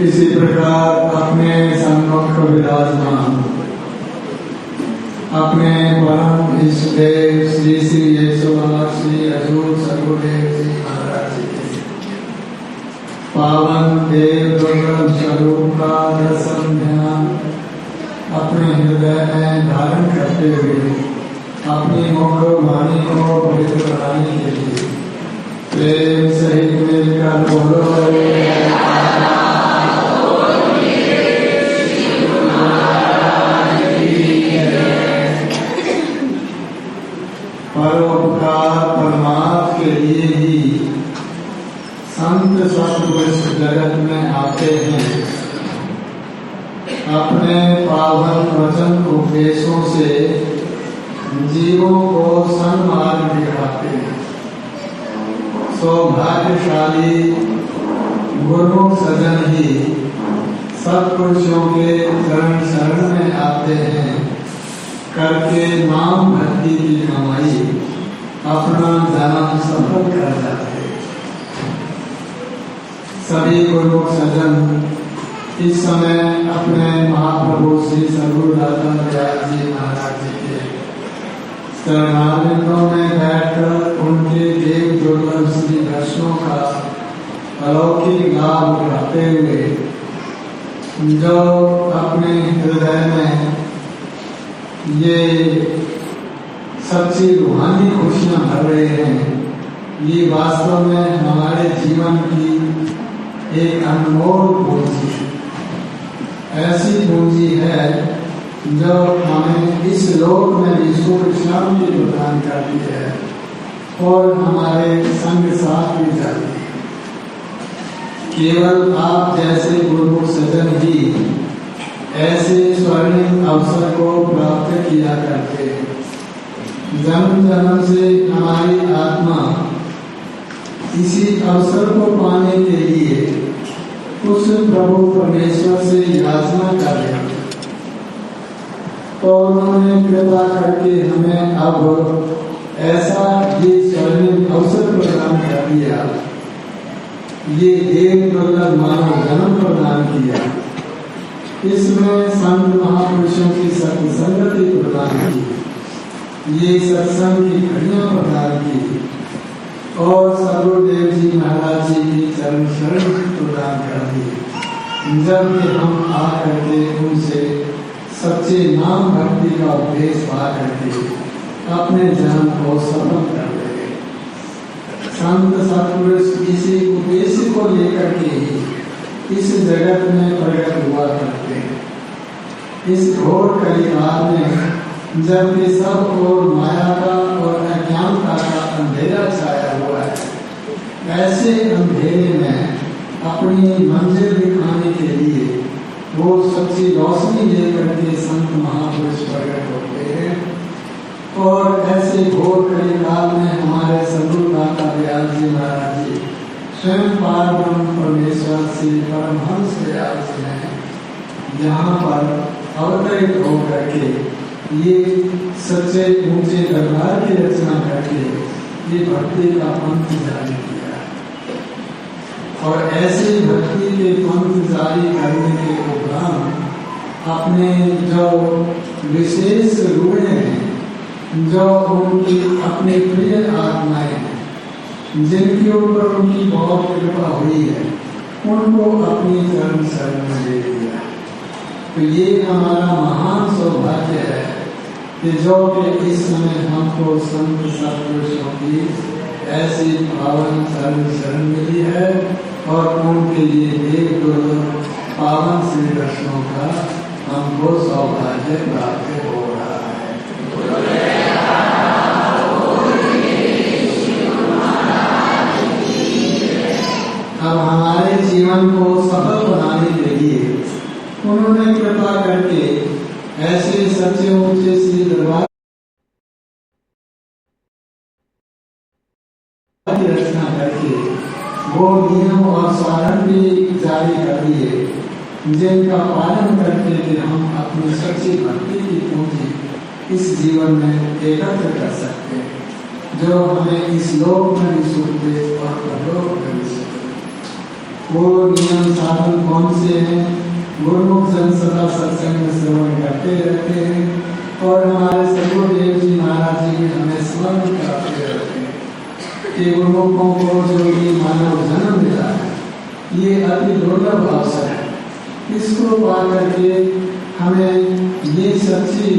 इसी प्रकार अपने सन्मुख विराजमान अपने परम इष्टदेव श्री श्री यशोवार श्री अजूर सगुदेव जी महाराज जी के पावन देव दुर्लभ स्वरूप का दर्शन ध्यान अपने हृदय में धारण करते हुए अपनी मुख वाणी को पवित्र बनाने के लिए प्रेम सहित मिलकर बोलो परोपकार परमार्थ के लिए ही संत सत्पुरुष जगत में आते हैं। अपने पावन वचन उपदेशों से जीवों को सन्मार्ग दिखाते हैं। सौभाग्यशाली गुरु सजन ही सत्पुरुषों के चरण शरण में आते हैं, करके नाम भक्ति की कमाई अपना जन्म सफल कर जाते हैं। सभी गुरु सजन इस समय अपने महाप्रभु श्री सद्गुरुदाता दयाल जी महाराज जी के चरणारविंदों में बैठकर उनके देव दुर्लभ श्री दर्शनों का अलौकिक लाभ उठाते हुए जो अपने हृदय में ये सच्ची रूहानी खुशियां भर रहे हैं, ये वास्तव में हमारे जीवन की एक अनमोल पूंजी है। ऐसी पूंजी है जो हमें इस लोक में भी सुख शांति प्रदान करती है और हमारे संग साथ भी जाती है। केवल आप जैसे गुरु सजन ही ऐसे स्वर्णिम अवसर को प्राप्त किया करते हैं। जन्म जन्म से हमारी आत्मा इसी अवसर को पाने के लिए उस प्रभु परमेश्वर से याचना कर रहे हैं, तो उन्होंने कृपा करके हमें अब ऐसा ये स्वर्णिम अवसर प्रदान कर दिया, ये देव दुर्लभ मानव जन्म प्रदान किया। इसमें संत महापुरुषों की सत्संगति प्रदान की, ये सत्संग की घड़ियां प्रदान की और सद्गुरुदेव जी महाराज जी की चरण शरण प्रदान कर दी। जब हम आ करके उनसे सच्चे नाम भक्ति का उपदेश पा करके अपने जन्म को सफल कर देंगे। संत सत्पुरुष इसी उद्देश्य को लेकर के ही इस जगत में प्रकट हुआ करते हैं। इस घोर कलिकाल में जबकि सब ओर माया का और अज्ञानता का अंधेरा छाया हुआ है, ऐसे अंधेरे में अपनी मंजिल दिखाने के लिए वो सच्ची रोशनी लेकर के संत महापुरुष प्रकट होते हैं। और ऐसे घोर कलिकाल में हमारे सद्गुरुदाता दयाल जी महाराज जी स्वयं पार ब्रह्म परमेश्वर श्री परमहंस दयाल जी ने यहाँ पर अवतरित होकर के ये सच्चे ऊंचे दरबार की रचना करके ये भक्ति का पंथ जारी किया। और ऐसे भक्ति के पंथ जारी करने के उपरांत अपने जो विशेष रूढ़े हैं, जो उनकी अपनी प्रिय आत्माएं हैं, जिनके ऊपर उनकी बहुत कृपा हुई है, उनको अपनी चरण शरण में ले लिया। तो ये हमारा महान सौभाग्य है कि जो कि इस समय हमको संत सत्पुरुषों की ऐसी पावन चरण शरण मिली है और उनके लिए देव दुर्लभ पावन श्री दर्शनों का हमको सौभाग्य प्राप्त हो रहा है। अब हमारे जीवन को सफल बनाने के लिए उन्होंने कृपा करके ऐसे सच्चे ऊंचे श्री दरबार की रचना करके वो नियम और साधन भी जारी कर दिए, जिनका पालन करके कि हम अपनी सच्ची भक्ति की पूंजी इस जीवन में एकत्र कर सकते हैं, जो हमें इस लोक में भी सुख दे और परलोक में भी सुख दे। वो नियम साधन कौन से हैं? गुरुमुख जन सदा सत्संग में श्रवण करते रहते हैं और हमारे सदगुरुदेव जी महाराज जी भी हमें स्मरण कराते रहते हैं कि गुरुमुखों को जो ये मानव जन्म मिला है ये अति दुर्लभ अवसर है। इसको पा करके हमें ये सच्ची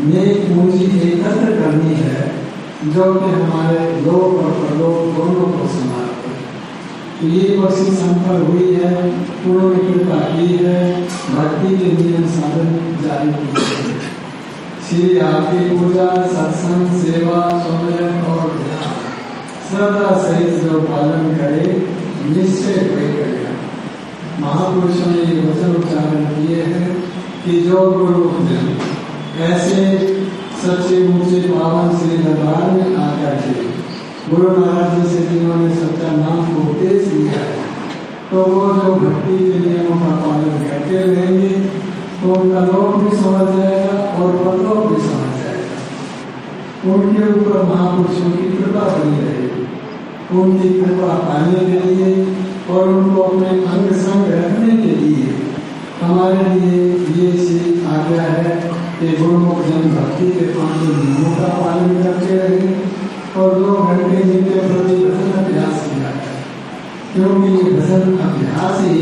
नेक पूंजी एकत्र करनी है जो कि हमारे लोक और परलोक दोनों को संभालते हैं। तो ये बख्शी संपन्न हुई है, उन्होंने कृपा की है, भक्ति के नियम साधन जारी किए हैं। श्री आरती पूजा सत्संग सेवा सुमिरन और ध्यान श्रद्धा सहित जो पालन करे निश्चय हुए करेगा। महापुरुषों ने ये वचन उच्चारण किए हैं कि जो गुरु ऐसे सच्चे मुख से पावन श्री दरबार में आकर के गुरु महाराज जी से जिन्होंने सच्चा नाम को उपदेश दिया है तो वो जो भक्ति के नियमों का पालन करते रहेंगे तो उनका लोक भी समझ जाएगा और परलोक भी समझ जाएगा। उनके ऊपर महापुरुषों की कृपा बनी रहेगी। उनकी कृपा पाने के लिए और उनको अपने अंग संग रखने के लिए हमारे लिए ये चीज आज्ञा है कि गुरुमुख जन भक्ति के 5 नियमों का पालन करते रहे और 2 घंटे नित्य प्रति भजन अभ्यास किया जाए, क्योंकि ये भजन अभ्यास ही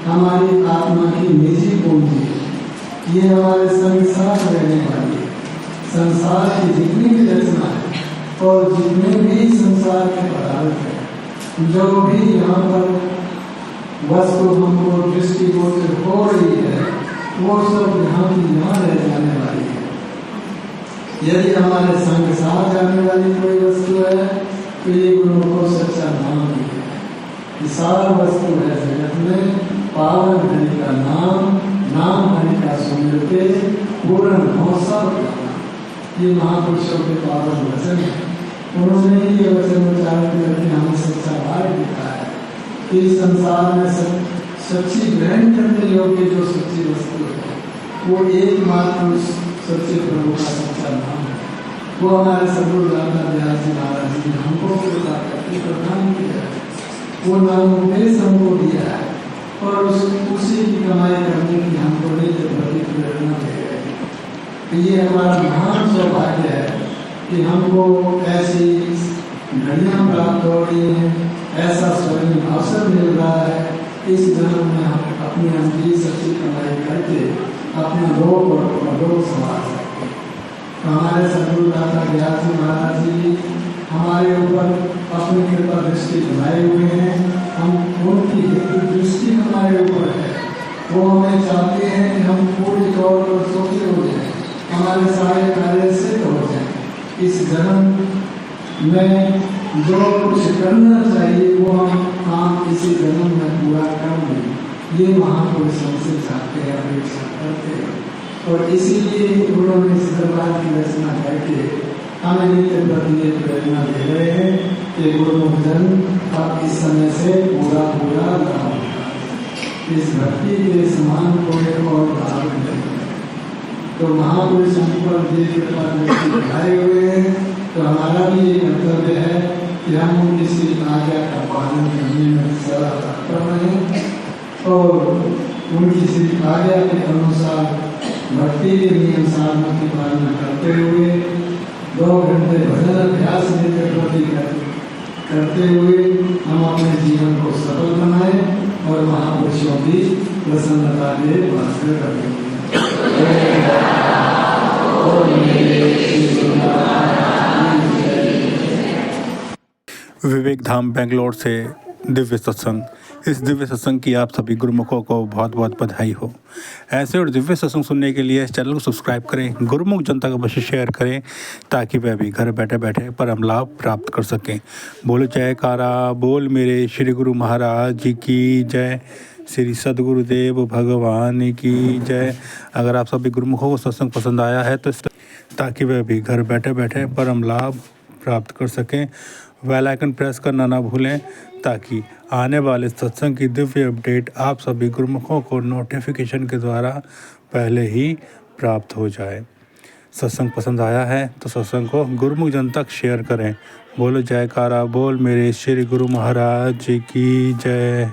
हमारी आत्मा की निजी पूंजी है। ये हमारे संसार रहने वाली है। संसार की जितनी भी रचना है और जितने भी संसार के पदार्थ है, जो भी यहाँ पर वस्तु हमको दृष्टिगोचर हो रही है वो सब यहाँ की यहाँ रह जाने वाली है। यदि हमारे संग साथ जाने वाली कोई वस्तु है तो ये गुरु को सच्चा नाम ही है। सारा वस्तु है जगत में पावन हरि का नाम, नाम हरि का सुमिरते पूर्ण हो सब। ये महापुरुषों के पावन वचन है। उन्होंने ही ये वचन उच्चारण करके हमें सच्चा मार्ग दिखाया है कि संसार में सच्ची ग्रहण करने योग्य जो सच्ची वस्तु है वो एकमात्र सच्चे प्रभु का सच्चा नाम है। वो हमारे सदगुरु दाता व्यास जी महाराज जी ने हमको कृपा करके प्रदान किया है। वो नाम उपदेश हमको दिया है और उसी की कमाई करने की हमको नित्य प्रति प्रेरणा दे रहे हैं। तो ये हमारा महान सौभाग्य है कि हमको ऐसी घड़ियाँ प्राप्त हो रही हैं, ऐसा स्वर्ण अवसर मिल रहा है। इस जन्म में हम अपनी अंतिम सच्ची कमाई करके अपना लोक और परलोक संभाल सकते हैं। हमारे सदगुरु दाता व्यास जी महाराज जी हमारे ऊपर अपनी कृपा दृष्टि बनाए हुए हैं। हम उनकी दृष्टि हमारे ऊपर है। वो हमें चाहते हैं कि हम पूरी तौर पर सुखी हो जाए, हमारे सारे कार्य सिद्ध हो जाए। इस जन्म में जो कुछ करना चाहिए वो हम काम इसी जन्म में पूरा कर दें, ये महापुरुष हमसे चाहते हैं, अपेक्षा करते हैं। और इसीलिए उन्होंने इस दरबार की रचना करके हमें नित्य प्रति प्रेरणा दे रहे हैं कि गुरुमुख जन अब इस समय से पूरा पूरा इस भक्ति के समान कोई और भाव नहीं। तो महापुरुष हम पर जी कृपा दिखाए हुए हैं, तो हमारा भी ये कर्तव्य है कि हम उनकी इसी आज्ञा का पालन करने में सदा तत्पर रहें और उनकी इसी आज्ञा के अनुसार भक्ति के नियम साधनों की पालना करते हुए 2 घंटे भजन अभ्यास प्रति करते हुए हम अपने जीवन को सफल बनाएं और महापुरुषों की प्रसन्नता के वास्ते करें। विवेक धाम बेंगलोर से दिव्य सत्संग। इस दिव्य सत्संग की आप सभी गुरुमुखों को बहुत बहुत बधाई हो। ऐसे और दिव्य सत्संग सुनने के लिए इस चैनल को सब्सक्राइब करें, गुरुमुख जनता को अवश्य शेयर करें ताकि वह भी घर बैठे बैठे परम लाभ प्राप्त कर सकें। बोलो जयकारा बोल मेरे श्री गुरु महाराज जी की जय, श्री सदगुरुदेव भगवान की जय। अगर आप सभी गुरुमुखों को सत्संग पसंद आया है तो ताकि वह भी घर बैठे बैठे परम लाभ प्राप्त कर सकें, बेल आइकन प्रेस करना ना भूलें ताकि आने वाले सत्संग की दिव्य अपडेट आप सभी गुरुमुखों को नोटिफिकेशन के द्वारा पहले ही प्राप्त हो जाए। सत्संग पसंद आया है तो सत्संग को गुरुमुख जन तक शेयर करें। बोलो जयकारा बोल मेरे श्री गुरु महाराज जी की जय।